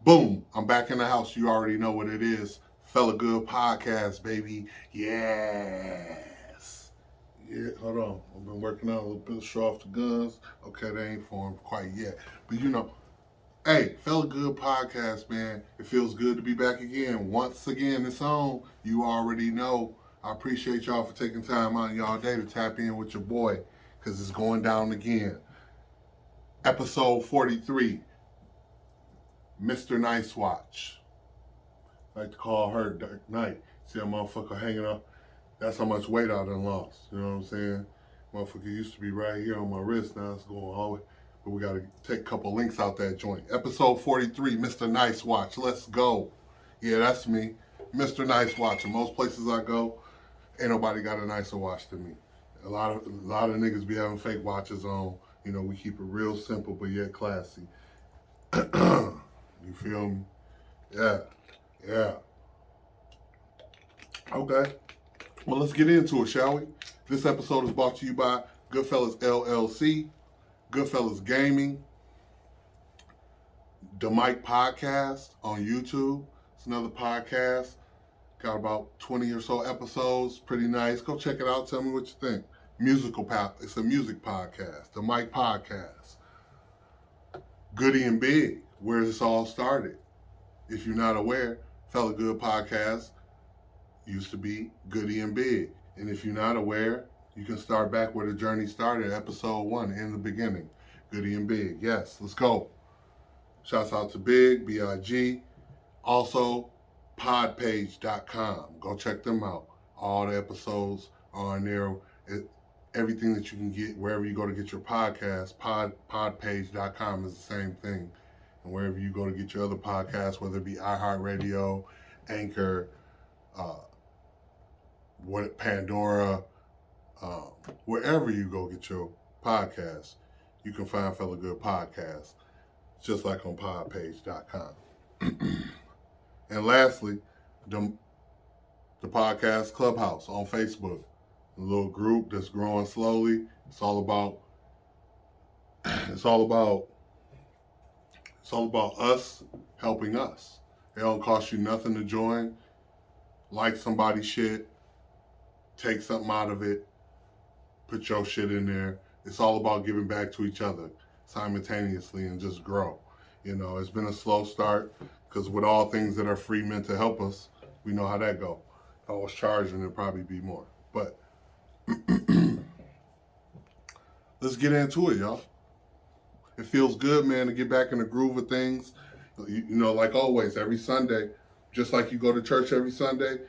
Boom, I'm back in the house. You already know what it is. Fellagood Podcast, baby. Yes. Yeah, hold on. I've been working on a little bit, show off the guns. Okay, they ain't formed quite yet. But hey, Fellagood Podcast, man. It feels good to be back again. Once again, it's on. You already know. I appreciate y'all for taking time out in y'all day to tap in with your boy, because it's going down again. Episode 43. Mr. Nice Watch. I like to call her Dark Knight. See a motherfucker hanging up. That's how much weight I done lost. You know what I'm saying? Motherfucker used to be right here on my wrist. Now it's going all the way. But we got to take a couple links out that joint. Episode 43, Mr. Nice Watch. Let's go. Yeah, that's me. Mr. Nice Watch. In most places I go, ain't nobody got a nicer watch than me. A lot of niggas be having fake watches on. You know, we keep it real simple but yet classy. You feel me? Yeah. Okay. Well, let's get into it, shall we? This episode is brought to you by Goodfellas LLC, Goodfellas Gaming, The Mike Podcast on YouTube. It's another podcast. Got about 20 or so episodes. Pretty nice. Go check it out. Tell me what you think. It's a music podcast. The Mike Podcast. Goody and Big, where this all started. If you're not aware, Fellagood Podcast used to be Goody and Big. And if you're not aware, you can start back where the journey started, episode 1, in the beginning. Goody and Big. Yes, let's go. Shouts out to Big, B-I-G. Also, Podpage.com. Go check them out. All the episodes are on there. Everything that you can get wherever you go to get your podcast, podpage.com is the same thing. And wherever you go to get your other podcasts, whether it be iHeartRadio, Anchor, Pandora, wherever you go get your podcast, you can find Fellagood Podcast, just like on podpage.com. And lastly, the Podcast Clubhouse on Facebook, a little group that's growing slowly. It's all about us helping us. It don't cost you nothing to join. Like somebody's shit, take something out of it, put your shit in there. It's all about giving back to each other simultaneously and just grow. You know, it's been a slow start because with all things that are free meant to help us, we know how that go. If I was charging, it'd probably be more. But let's get into it, y'all. It feels good, man, to get back in the groove of things. You know, like always, every Sunday, just like you go to church every Sunday,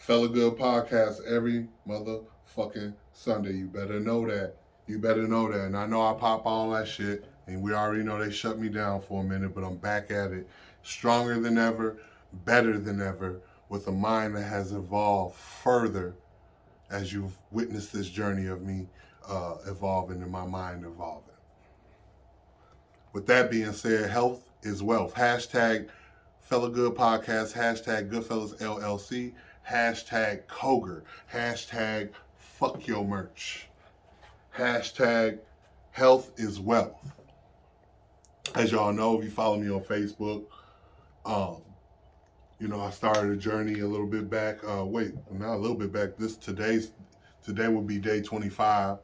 Fellagood Podcast every motherfucking Sunday. You better know that. And I know I pop all that shit, and we already know they shut me down for a minute, but I'm back at it. Stronger than ever, better than ever, with a mind that has evolved further as you've witnessed this journey of me evolving and my mind evolving. With that being said, health is wealth. Hashtag Fellagood Podcast, hashtag Goodfellas LLC, hashtag Koger, hashtag fuck your merch, hashtag health is wealth. As y'all know, if you follow me on Facebook, you know, I started a journey a little bit back. Not a little bit back. Today would be day 25.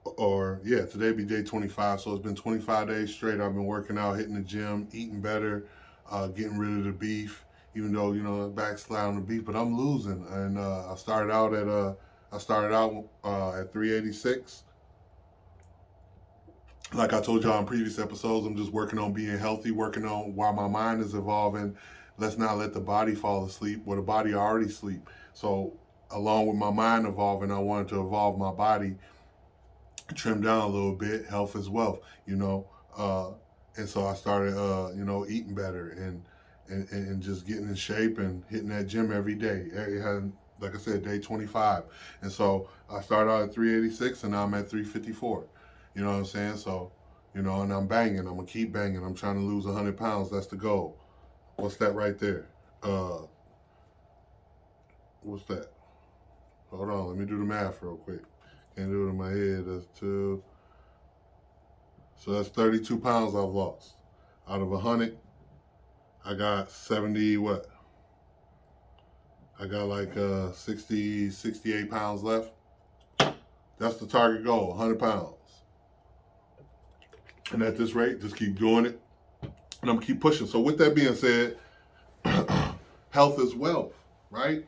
Today would be day 25. So it's been 25 days straight. I've been working out, hitting the gym, eating better, getting rid of the beef. Even though, you know, backslide on the beef, but I'm losing. And I started out at 386. Like I told y'all in previous episodes, I'm just working on being healthy, working on while my mind is evolving. Let's not let the body fall asleep where the body already sleep. So along with my mind evolving, I wanted to evolve my body, trim down a little bit. Health is wealth, you know. And so I started, eating better and just getting in shape and hitting that gym every day. It had, like I said, day 25. And so I started out at 386 and now I'm at 354. You know what I'm saying? So, you know, and I'm banging. I'm going to keep banging. I'm trying to lose 100 pounds. That's the goal. What's that right there? What's that? Hold on. Let me do the math real quick. Can't do it in my head. That's 2. So that's 32 pounds I've lost. Out of 100, I got 70, what? I got like 60, 68 pounds left. That's the target goal, 100 pounds. And at this rate, just keep doing it. And I'm going to keep pushing. So with that being said, health is wealth, right?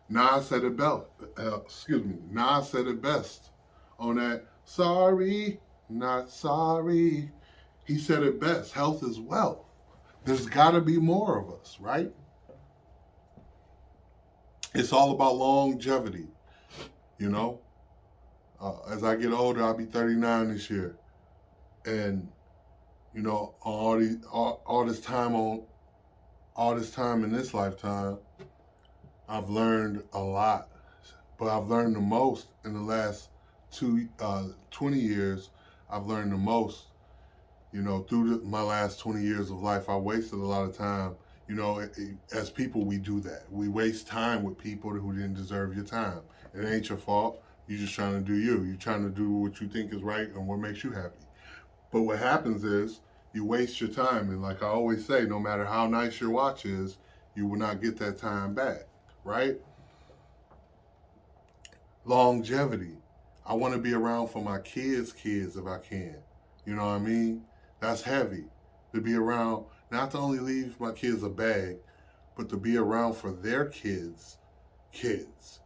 Nas said it Nas said it best on that sorry, not sorry. He said it best. Health is wealth. There's got to be more of us, right? It's all about longevity, you know? As I get older, I'll be 39 this year. And, you know, all this time in this lifetime, I've learned a lot. But I've learned the most in the last 20 years. I've learned the most. You know, through my last 20 years of life, I wasted a lot of time. You know, as people, we do that. We waste time with people who didn't deserve your time. It ain't your fault. You're just trying to do you. You're trying to do what you think is right and what makes you happy. But what happens is you waste your time. And like I always say, no matter how nice your watch is, you will not get that time back, right? Longevity. I want to be around for my kids' kids if I can. You know what I mean? That's heavy. To be around, not to only leave my kids a bag, but to be around for their kids' kids.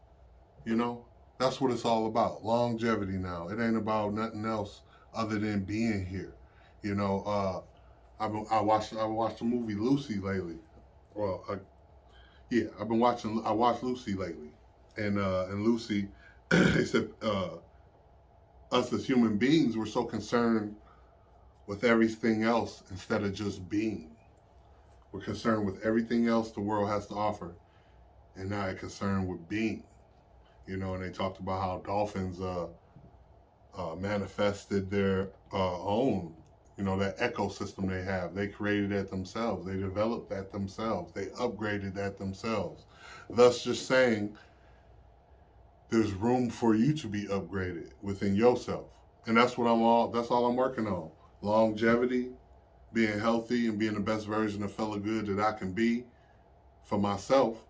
You know? That's what it's all about. Longevity now. It ain't about nothing else other than being here. You know, I watched the movie Lucy lately. Well, I watched Lucy lately. And Lucy, they said us as human beings, we're so concerned with everything else instead of just being. We're concerned with everything else the world has to offer, and not concerned with being. You know, and they talked about how dolphins manifested their own, you know, that ecosystem they have. They created that themselves. They developed that themselves. They upgraded that themselves. Thus, just saying, there's room for you to be upgraded within yourself, and that's all I'm working on. Longevity, being healthy, and being the best version of Fellagood that I can be for myself,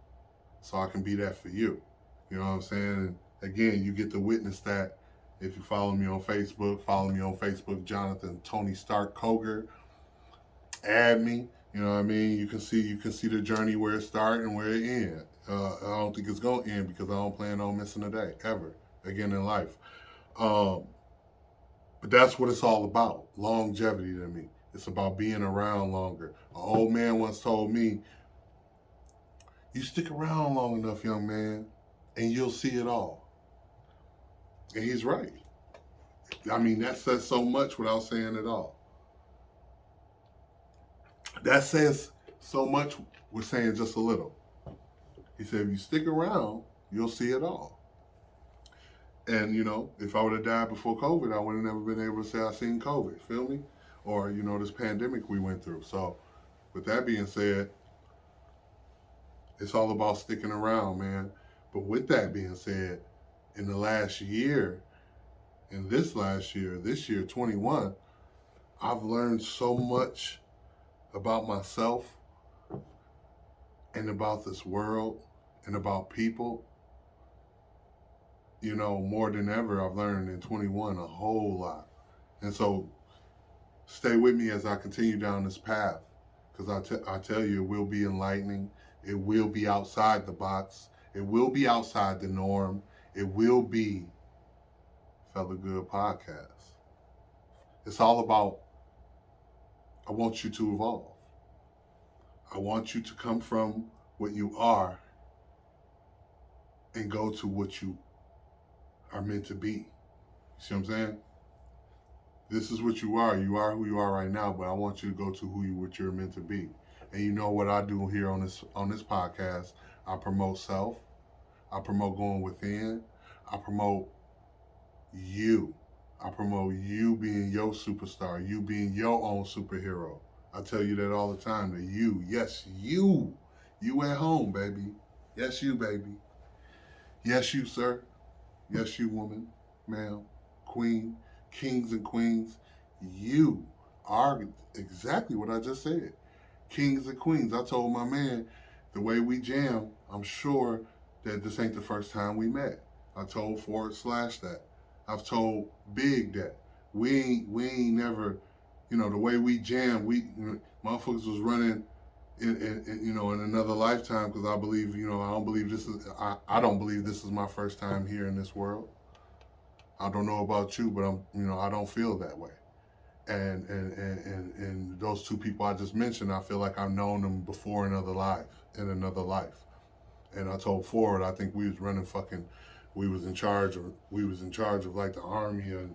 so I can be that for you. You know what I'm saying? And again, you get to witness that if you follow me on Facebook, Jonathan Tony Stark Koger. Add me. You know what I mean? You can see the journey where it started and where it ends. I don't think it's gonna end because I don't plan on missing a day ever again in life. But that's what it's all about. Longevity to me. It's about being around longer. An old man once told me, you stick around long enough, young man, and you'll see it all. And he's right. I mean, that says so much without saying it all. That says so much with saying just a little. He said, if you stick around, you'll see it all. And, you know, if I would have died before COVID, I would have never been able to say I seen COVID, feel me? Or, you know, this pandemic we went through. So, with that being said, it's all about sticking around, man. But with that being said, in the last year, this year, 21, I've learned so much about myself and about this world and about people. You know, more than ever, I've learned in 21 a whole lot. And so stay with me as I continue down this path, because I tell you, it will be enlightening. It will be outside the box. It will be outside the norm. It will be Fellagood Podcast. It's all about, I want you to evolve. I want you to come from what you are and go to what you are meant to be. You see what I'm saying? This is what you are. You are who you are right now, but I want you to go to what you're meant to be. And you know what I do here on this podcast? I promote self. I promote going within. I promote you. I promote you being your superstar, you being your own superhero. I tell you that all the time, that you at home, baby. Yes, you, baby. Yes, you, sir. Yes, you, woman, ma'am, queen, kings and queens. You are exactly what I just said. Kings and queens. I told my man, the way we jam, I'm sure that this ain't the first time we met. I told / that. I've told Big that. We ain't never, the way we jam, motherfuckers was running in another lifetime, because I believe, I don't believe this is my first time here in this world. I don't know about you, but I don't feel that way. And those two people I just mentioned, I feel like I've known them before in another life. And I told Ford, I think we was in charge of like the army and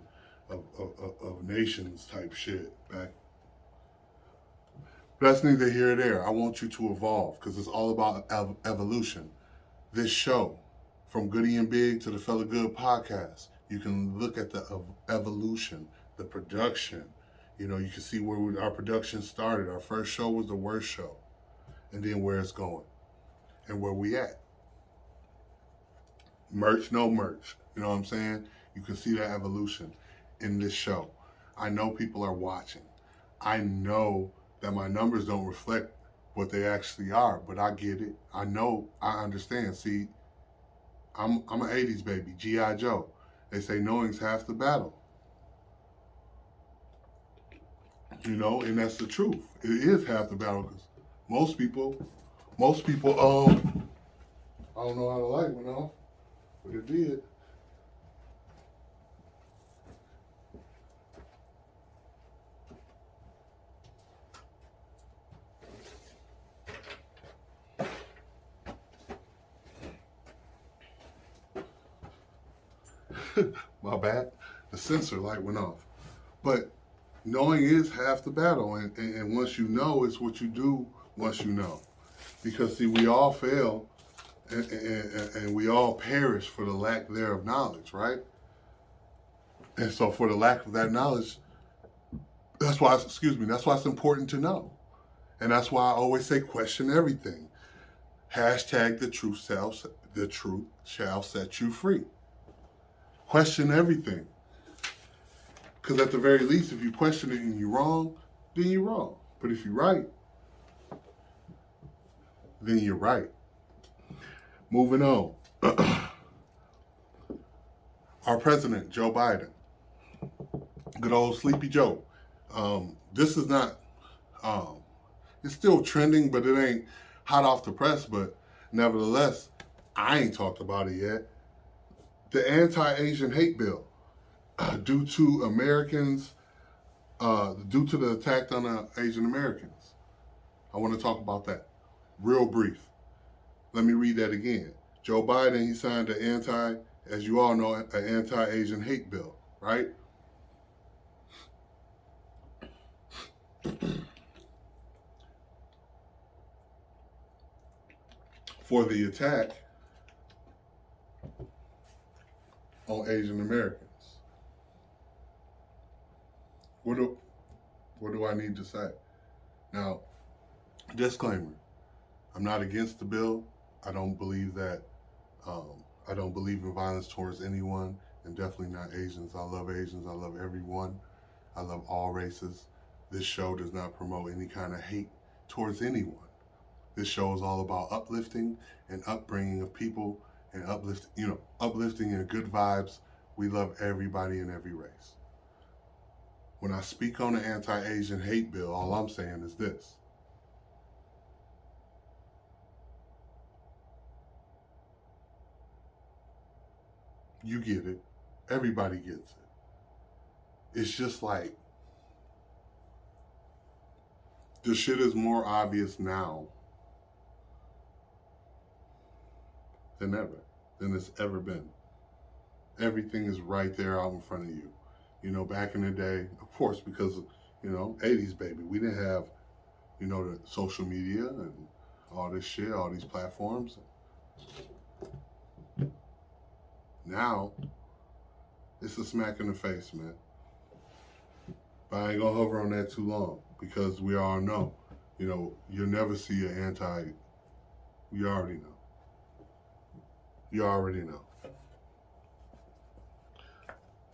of nations type shit back. But that's neither here or there. I want you to evolve, because it's all about evolution. This show, from Goody and Big to the Fellagood Podcast, you can look at the evolution, the production. You can see where our production started. Our first show was the worst show, and then where it's going and where we at. Merch, no merch. You know what I'm saying? You can see that evolution in this show. I know people are watching. I know that my numbers don't reflect what they actually are, but I get it. I know, I understand. See, I'm an 80s baby, G.I. Joe. They say knowing's half the battle. And that's the truth. It is half the battle, because most people, I don't know how the light went off, but it did. My bad. The sensor light went off. But knowing is half the battle. And once you know, it's what you do once you know. Because, see, we all fail and we all perish for the lack thereof knowledge, right? And so for the lack of that knowledge, that's why it's important to know. And that's why I always say question everything. Hashtag the truth shall set you free. Question everything. Because at the very least, if you question it and you're wrong, then you're wrong. But if you're right, then you're right. Moving on. Our president, Joe Biden. Good old Sleepy Joe. This is not, it's still trending, but it ain't hot off the press. But nevertheless, I ain't talked about it yet. The anti-Asian hate bill, due to the attack on Asian Americans. I want to talk about that real brief. Let me read that again. Joe Biden, he signed as you all know, an anti-Asian hate bill, right? For the attack on Asian Americans. What do I need to say? Now, disclaimer, I'm not against the bill. I don't believe that, I don't believe in violence towards anyone, and definitely not Asians. I love Asians. I love everyone. I love all races. This show does not promote any kind of hate towards anyone. This show is all about uplifting and upbringing of people and uplifting and good vibes. We love everybody in every race. When I speak on the anti-Asian hate bill, all I'm saying is this. You get it. Everybody gets it. It's just like, the shit is more obvious now than it's ever been. Everything is right there out in front of you. Back in the day, of course, because, 80s baby, we didn't have, the social media and all this shit, all these platforms. Now, it's a smack in the face, man. But I ain't gonna hover on that too long, because we all know, you'll never see an you already know. You already know.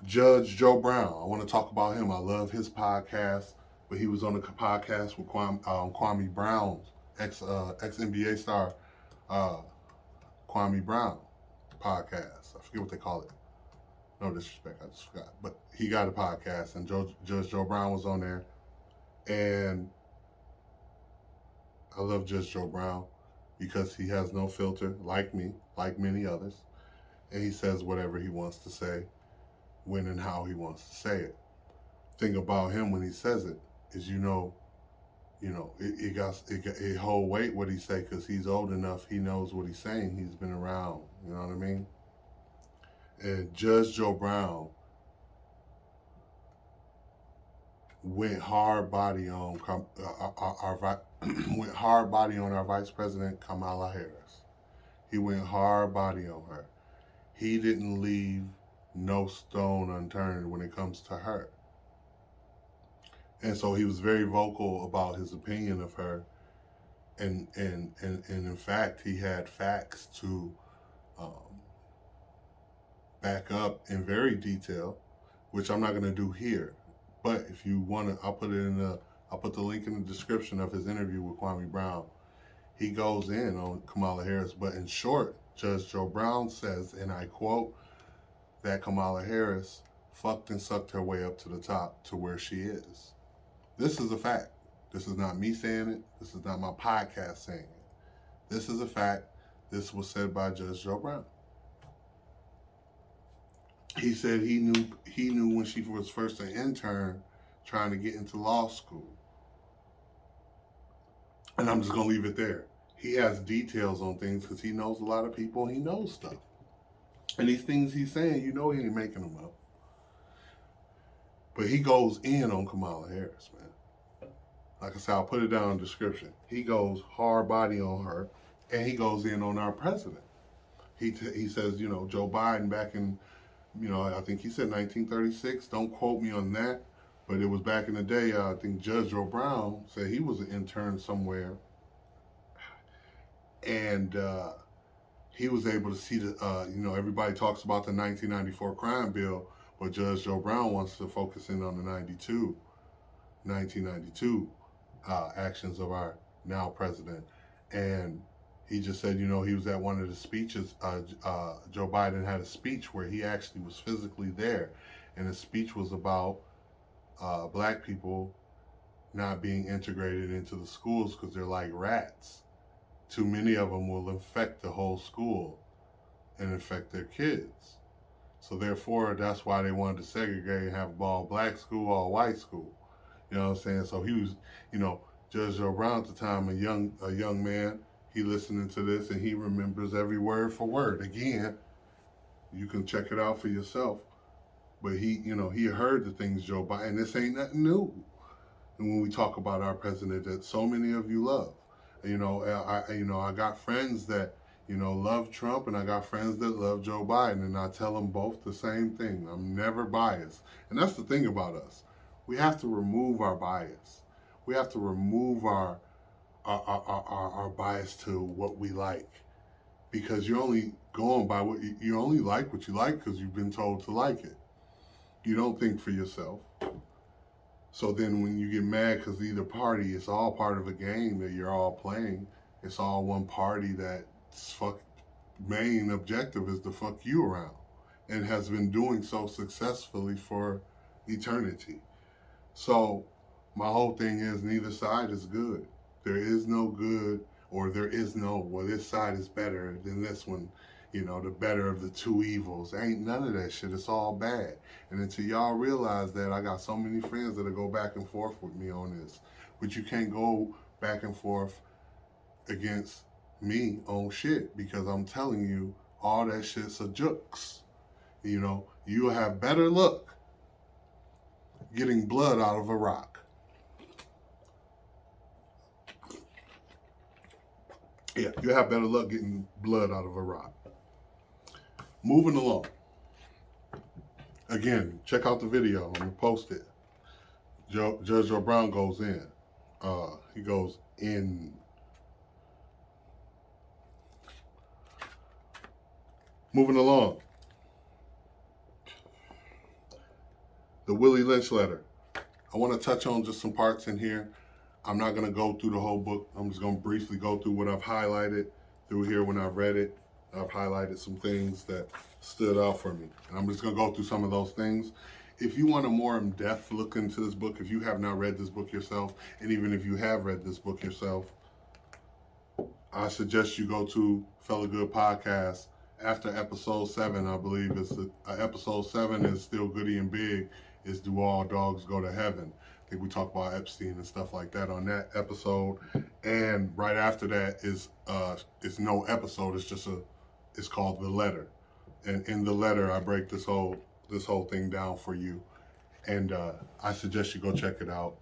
Judge Joe Brown, I want to talk about him. I love his podcast but he was on a podcast with Kwame Brown's ex NBA star Kwame Brown podcast. I forget what they call it. No disrespect, I just forgot. But he got a podcast, and Judge Joe Brown was on there. And I love Judge Joe Brown because he has no filter, like me, like many others. And he says whatever he wants to say, when and how he wants to say it. Thing about him when he says it is, it hold weight what he say, because he's old enough, he knows what he's saying, he's been around, you know what I mean? And Judge Joe Brown went hard body on our Vice President Kamala Harris. He went hard body on her. He didn't leave no stone unturned when it comes to her. And so he was very vocal about his opinion of her. And in fact, he had facts to back up in very detail, which I'm not going to do here. But if you want to, I'll put the link in the description of his interview with Kwame Brown. He goes in on Kamala Harris, but in short, Judge Joe Brown says, and I quote, that Kamala Harris fucked and sucked her way up to the top to where she is. This is a fact. This is not me saying it. This is not my podcast saying it. This is a fact. This was said by Judge Joe Brown. He said he knew when she was first an intern trying to get into law school. And I'm just going to leave it there. He has details on things because he knows a lot of people. He knows stuff. And these things he's saying, he ain't making them up. But he goes in on Kamala Harris, man. Like I said, I'll put it down in the description. He goes hard body on her, and he goes in on our president. He says, Joe Biden back in, I think he said 1936. Don't quote me on that. But it was back in the day, I think Judge Joe Brown said he was an intern somewhere. And he was able to see everybody talks about the 1994 crime bill, but Judge Joe Brown wants to focus in on the 1992 actions of our now president. And he just said, he was at one of the speeches. Joe Biden had a speech where he actually was physically there. And the speech was about black people not being integrated into the schools because they're like rats. Too many of them will infect the whole school and infect their kids. So therefore, that's why they wanted to segregate and have all black school, all white school. You know what I'm saying? So he was, Judge Joe Brown at the time, a young man, he listening to this and he remembers every word for word. Again, you can check it out for yourself. But he heard the things Joe Biden, and this ain't nothing new. And when we talk about our president that so many of you love, I got friends that, love Trump, and I got friends that love Joe Biden, and I tell them both the same thing. I'm never biased. And that's the thing about us. We have to remove our bias. We have to remove our bias to what we like. Because you're only going by you only like what you like because you've been told to like it. You don't think for yourself. So then when you get mad because either party, it's all part of a game that you're all playing. It's all one party that's main objective is to fuck you around and has been doing so successfully for eternity. So my whole thing is neither side is good. There is no good or there is no, this side is better than this one. The better of the two evils. Ain't none of that shit. It's all bad. And until y'all realize that, I got so many friends that'll go back and forth with me on this. But you can't go back and forth against me on shit because I'm telling you, all that shit's a jokes. You'll have better luck getting blood out of a rock. Yeah, you'll have better luck getting blood out of a rock. Moving along. Again, check out the video. I'm going to post it. Judge Joe Brown goes in. He goes in. Moving along. The Willie Lynch letter. I want to touch on just some parts in here. I'm not going to go through the whole book. I'm just going to briefly go through what I've highlighted through here when I've read it. I've highlighted some things that stood out for me. And I'm just going to go through some of those things. If you want a more in-depth look into this book, if you have not read this book yourself, and even if you have read this book yourself, I suggest you go to Fellagood Podcast after episode 7. I believe it's episode 7 is Still Goody and Big, is Do All Dogs Go to Heaven? I think we talk about Epstein and stuff like that on that episode. And right after that is it's no episode, it's called The Letter. And in the letter I break this whole thing down for you. And I suggest you go check it out,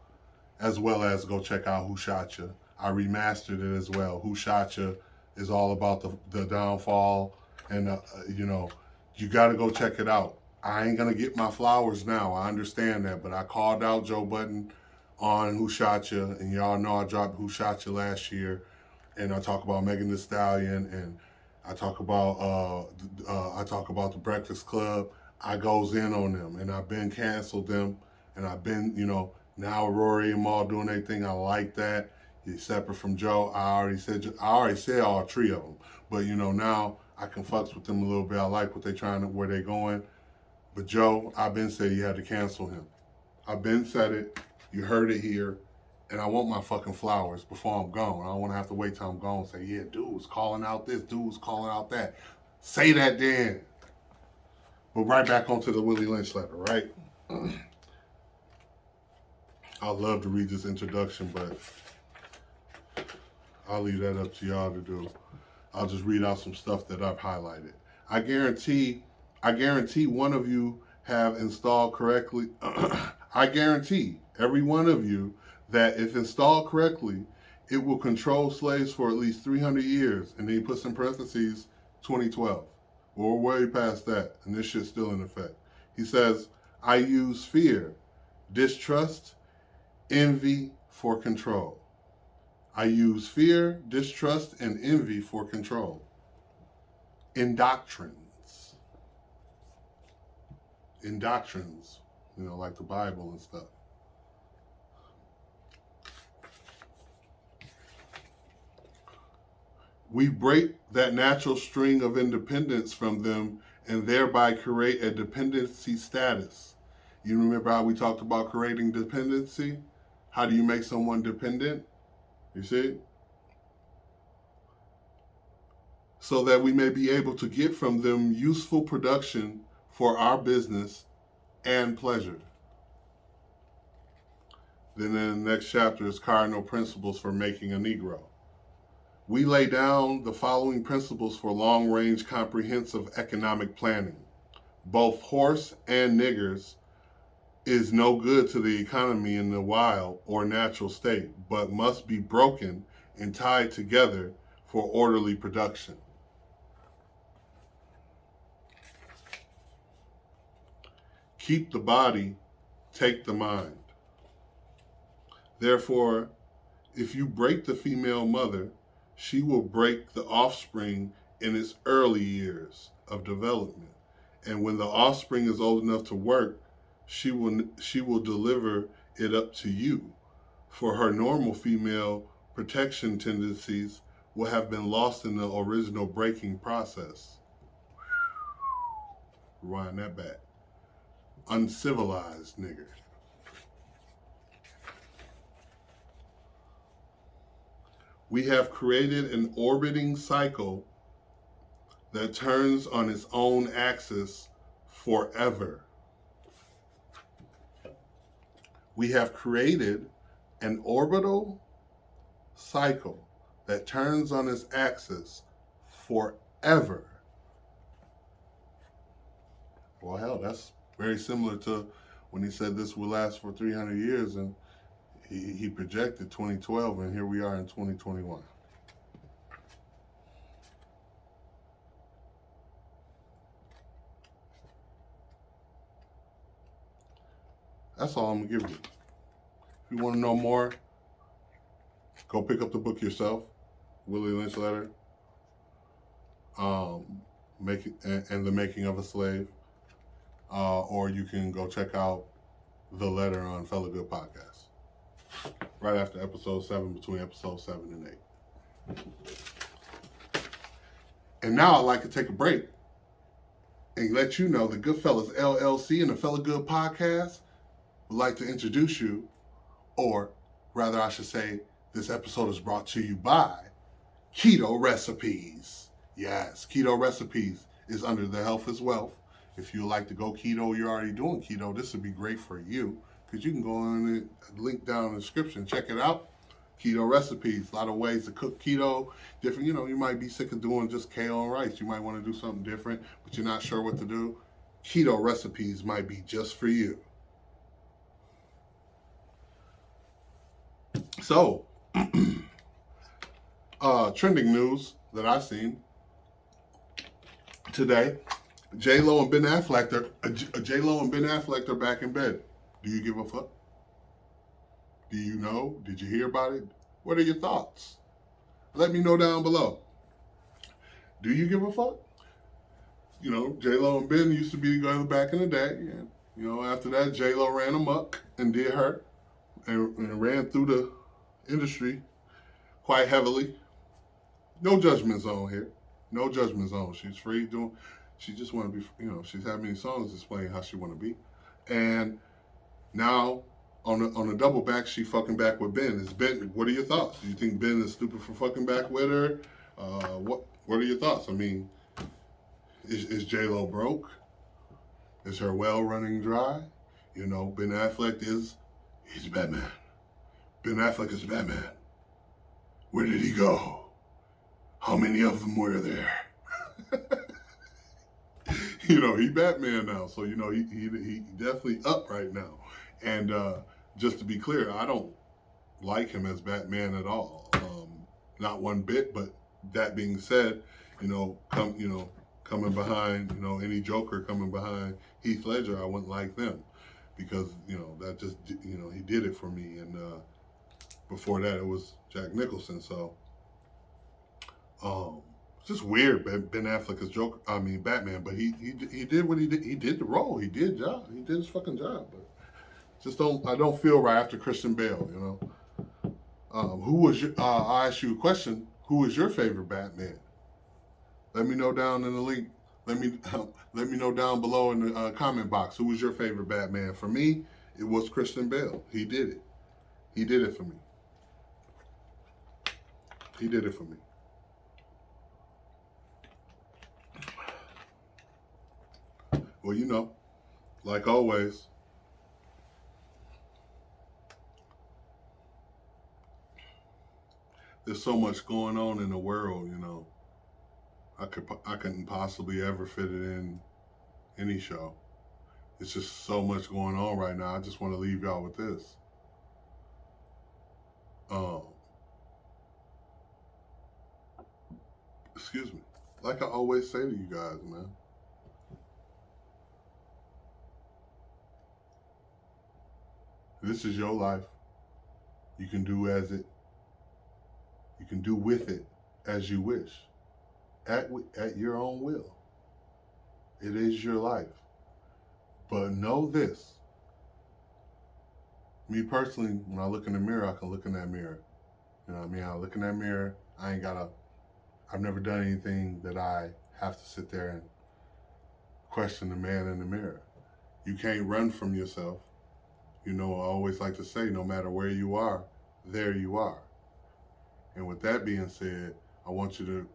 as well as go check out Who Shot Ya. I remastered it as well. Who Shot Ya is all about the downfall, and you got to go check it out. I ain't gonna get my flowers now. I understand that, but I called out Joe Budden on Who Shot Ya, and y'all know I dropped Who Shot Ya last year, and I talk about Megan Thee Stallion, and I talk about the Breakfast Club. I goes in on them, and I've been canceled them, and I've been now Rory and Maul doing their thing. I like that. He's separate from Joe. I already said all 3 of them, but now I can fucks with them a little bit. I like what where they going. But Joe, I've been said you had to cancel him. I've been said it. You heard it here. And I want my fucking flowers before I'm gone. I don't want to have to wait till I'm gone and say, yeah, dude was calling out this, dude was calling out that. Say that then. But right back onto the Willie Lynch letter, right? I'd love to read this introduction, but I'll leave that up to y'all to do. I'll just read out some stuff that I've highlighted. I guarantee one of you have installed correctly. I guarantee every one of you that if installed correctly, it will control slaves for at least 300 years. And then he puts in parentheses 2012. Well, we're way past that, and this shit's still in effect. He says, I use fear, distrust, envy for control. I use fear, distrust, and envy for control. Indoctrines, like the Bible and stuff. We break that natural string of independence from them and thereby create a dependency status. You remember how we talked about creating dependency? How do you make someone dependent? You see? So that we may be able to get from them useful production for our business and pleasure. Then in the next chapter is Cardinal Principles for Making a Negro. We lay down the following principles for long-range comprehensive economic planning. Both horse and niggers is no good to the economy in the wild or natural state, but must be broken and tied together for orderly production. Keep the body, take the mind. Therefore, if you break the female mother, she will break the offspring in its early years of development. And when the offspring is old enough to work, she will deliver it up to you. For her normal female protection tendencies will have been lost in the original breaking process. Rewind that back. Uncivilized nigger. We have created an orbiting cycle that turns on its own axis forever. We have created an orbital cycle that turns on its axis forever. Well, hell, that's very similar to when he said this will last for 300 years, and he projected 2012, and here we are in 2021. That's all I'm gonna give you. If you want to know more, go pick up the book yourself, Willie Lynch Letter, and the Making of a Slave, or you can go check out the letter on Fellagood Podcast. Right after episode 7, between episode 7 and 8. And now I'd like to take a break and let you know that Goodfellas LLC and the Fellagood Podcast would like to introduce you, or rather I should say, this episode is brought to you by Keto Recipes. Yes, Keto Recipes is under the Health is Wealth. If you like to go keto, you're already doing keto, this would be great for you, because you can go on the link down in the description, check it out. Keto Recipes, a lot of ways to cook keto, different, you might be sick of doing just kale and rice. You might want to do something different, but you're not sure what to do. Keto Recipes might be just for you. So, trending news that I've seen today, J-Lo and Ben Affleck are back in bed. Do you give a fuck? Do you know? Did you hear about it? What are your thoughts? Let me know down below. Do you give a fuck? J-Lo and Ben used to be together back in the day. And, after that, J-Lo ran amok and did her and ran through the industry quite heavily. No judgment zone here. No judgment zone. She's free doing. She just want to be. She's had many songs displaying how she want to be, and now on the double back, she fucking back with Ben. What are your thoughts? Do you think Ben is stupid for fucking back with her? What are your thoughts? I mean, is J-Lo broke? Is her well running dry? Ben Affleck he's Batman. Ben Affleck is Batman. Where did he go? How many of them were there? He Batman now, so he definitely up right now. And just to be clear, I don't like him as Batman at all, not one bit. But that being said, coming behind, any Joker coming behind Heath Ledger, I wouldn't like them, because that just he did it for me. And before that, it was Jack Nicholson. So it's just weird. Ben Affleck is Batman, but he did what he did. He did the role. He did his fucking job. But I don't feel right after Christian Bale. Who was I'll ask you a question. Who was your favorite Batman? Let me know down in the link. Let me know down below in the comment box. Who was your favorite Batman? For me, it was Christian Bale. He did it. He did it for me. He did it for me. Well, like always, there's so much going on in the world, I couldn't possibly ever fit it in any show. It's just so much going on right now. I just want to leave y'all with this. Excuse me. Like I always say to you guys, man. This is your life. You can do with it as you wish, at your own will. It is your life. But know this. Me personally, when I look in the mirror, I can look in that mirror. You know what I mean? I look in that mirror. I've never done anything that I have to sit there and question the man in the mirror. You can't run from yourself. I always like to say, no matter where you are, there you are. And with that being said, I want you to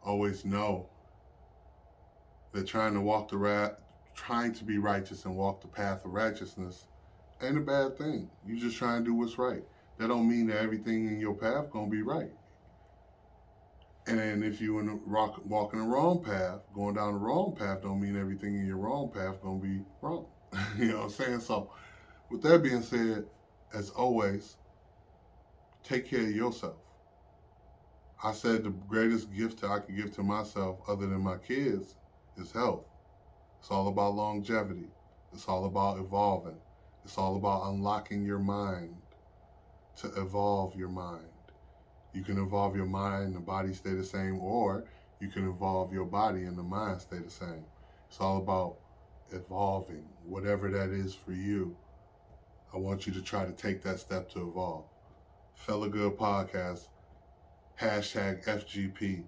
always know that trying to be righteous and walk the path of righteousness ain't a bad thing. You just try and do what's right. That don't mean that everything in your path gonna be right. And if you walking the wrong path, going down the wrong path, don't mean everything in your wrong path gonna be wrong. You know what I'm saying? So, with that being said, as always, take care of yourself. I said the greatest gift I could give to myself, other than my kids, is health. It's all about longevity. It's all about evolving. It's all about unlocking your mind to evolve your mind. You can evolve your mind and the body stay the same, or you can evolve your body and the mind stay the same. It's all about evolving, whatever that is for you. I want you to try to take that step to evolve. Fellagood Podcast, hashtag FGP,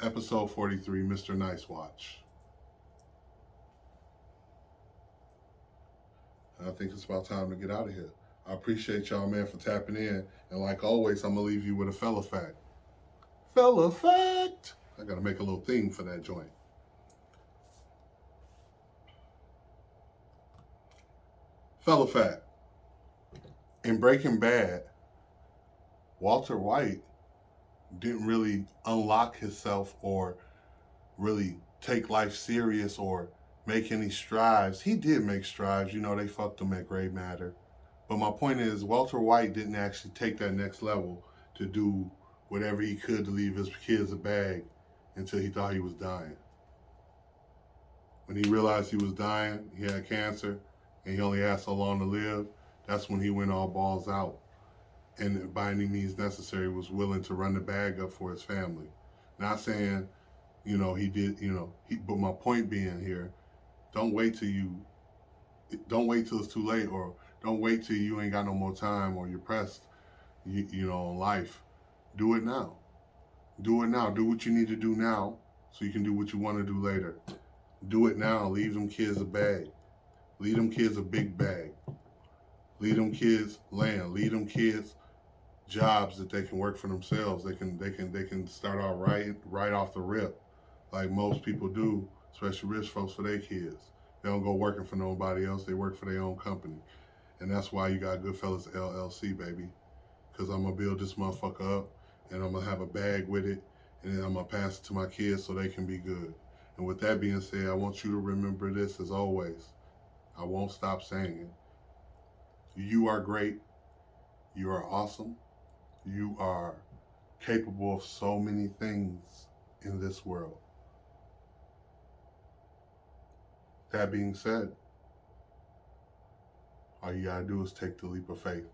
episode 43, Mr. Nice Watch. I think it's about time to get out of here. I appreciate y'all, man, for tapping in. And like always, I'm going to leave you with a fella fact. Fella fact! I got to make a little theme for that joint. Fella fact. In Breaking Bad, Walter White didn't really unlock himself or really take life serious or make any strides. He did make strides. They fucked him at Gray Matter. But my point is, Walter White didn't actually take that next level to do whatever he could to leave his kids a bag until he thought he was dying. When he realized he was dying, he had cancer, and he only had so long to live, that's when he went all balls out. And by any means necessary was willing to run the bag up for his family. Not saying, he did, but my point being here, don't wait till it's too late, or don't wait till you ain't got no more time or you're pressed, in life. Do it now. Do it now. Do what you need to do now so you can do what you want to do later. Do it now. Leave them kids a bag. Leave them kids a big bag. Leave them kids land. Leave them kids jobs that they can work for themselves. They can start out right off the rip, like most people do, especially rich folks for their kids. They don't go working for nobody else. They work for their own company, and that's why you got Goodfellas LLC, baby. Because I'm gonna build this motherfucker up, and I'm gonna have a bag with it, and then I'm gonna pass it to my kids so they can be good. And with that being said, I want you to remember this as always. I won't stop saying it. You are great. You are awesome. You are capable of so many things in this world. That being said, all you gotta do is take the leap of faith.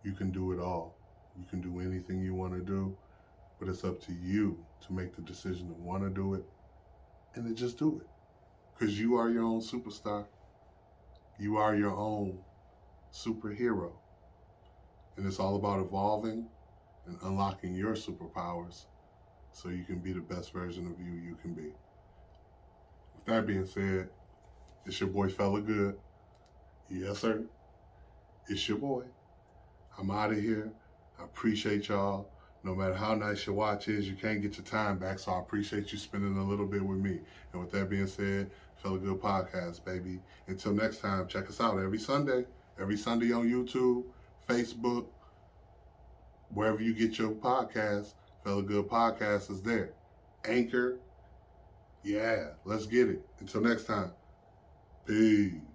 You can do it all. You can do anything you want to do, but it's up to you to make the decision to want to do it and to just do it. Because you are your own superstar. You are your own superhero. And it's all about evolving and unlocking your superpowers so you can be the best version of you can be. With that being said, it's your boy Fellagood. Yes, sir. It's your boy. I'm out of here. I appreciate y'all. No matter how nice your watch is, you can't get your time back, so I appreciate you spending a little bit with me. And with that being said, Fellagood Podcast, baby. Until next time, check us out every Sunday on YouTube, Facebook, wherever you get your podcasts. Fellagood Podcast is there. Anchor, yeah, let's get it. Until next time, peace.